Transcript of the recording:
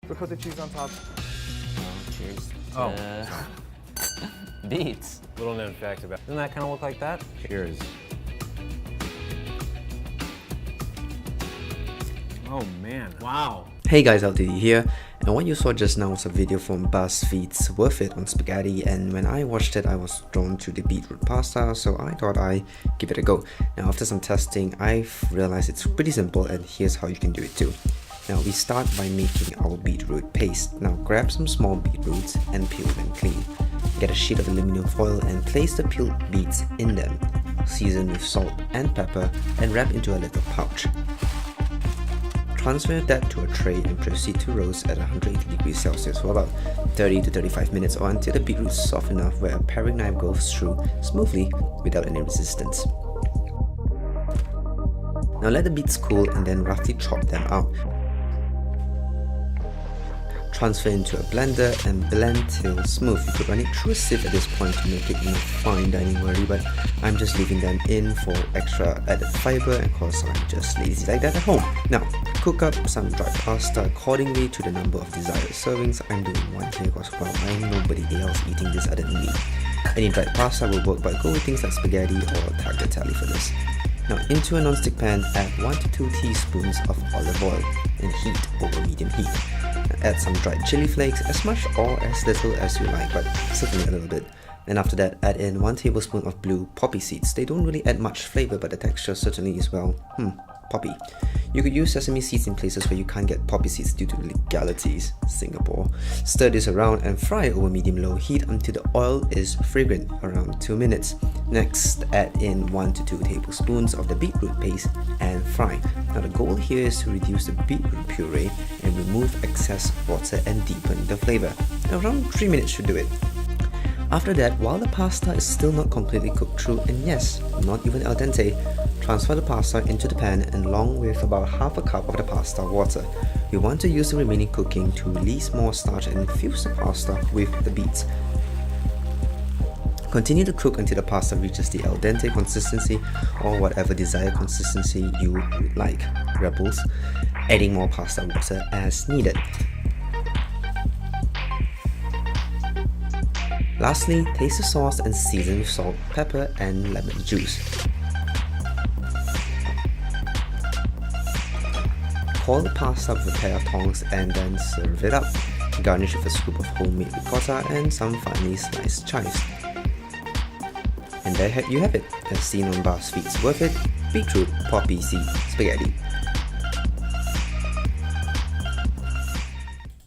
Ricotta cheese on top. Cheers. Oh. Beets. Little known fact about. Doesn't that kind of look like that? Cheers. Oh man. Wow. Hey guys, LTD here, and what you saw just now was a video from Buzzfeed's Worth It on spaghetti, and when I watched it I was drawn to the beetroot pasta, so I thought I'd give it a go. Now after some testing, I've realized it's pretty simple, and here's how you can do it too. Now we start by making our beetroot paste. Now grab some small beetroots and peel them clean. Get a sheet of aluminum foil and place the peeled beets in them. Season with salt and pepper and wrap into a little pouch. Transfer that to a tray and proceed to roast at 180 degrees Celsius for about 30 to 35 minutes or until the beetroot is soft enough where a paring knife goes through smoothly without any resistance. Now let the beets cool and then roughly chop them out. Transfer into a blender and blend till smooth. You could run it through a sieve at this point to make it more fine dining worthy, but I'm just leaving them in for extra added fiber and cause I'm just lazy like that at home. Now cook up some dried pasta accordingly to the number of desired servings. I'm doing one here because well, I know nobody else eating this other than me. Any dried pasta will work, but go with things like spaghetti or tagliatelle for this. Now into a non-stick pan, add 1 to 2 teaspoons of olive oil and heat over medium heat. Add some dried chili flakes, as much or as little as you like, but certainly a little bit. And after that, add in 1 tablespoon of blue poppy seeds. They don't really add much flavor, but the texture certainly is, well, poppy. You could use sesame seeds in places where you can't get poppy seeds due to legalities, Singapore. Stir this around and fry over medium-low heat until the oil is fragrant, around 2 minutes. Next, add in 1 to 2 tablespoons of the beetroot paste and fry. Now the goal here is to reduce the beetroot puree and remove excess water and deepen the flavor. Around 3 minutes should do it. After that, while the pasta is still not completely cooked through, and yes, not even al dente, transfer the pasta into the pan and along with about half a cup of the pasta water. We want to use the remaining cooking to release more starch and infuse the pasta with the beets. Continue to cook until the pasta reaches the al dente consistency or whatever desired consistency you would like. Rebels, adding more pasta water as needed. Lastly, taste the sauce and season with salt, pepper and lemon juice. Pour the pasta with a pair of tongs and then serve it up. Garnish with a scoop of homemade ricotta and some finely sliced chives. And there you have it, as seen on Buzzfeed's Worth It, beetroot poppy seed spaghetti.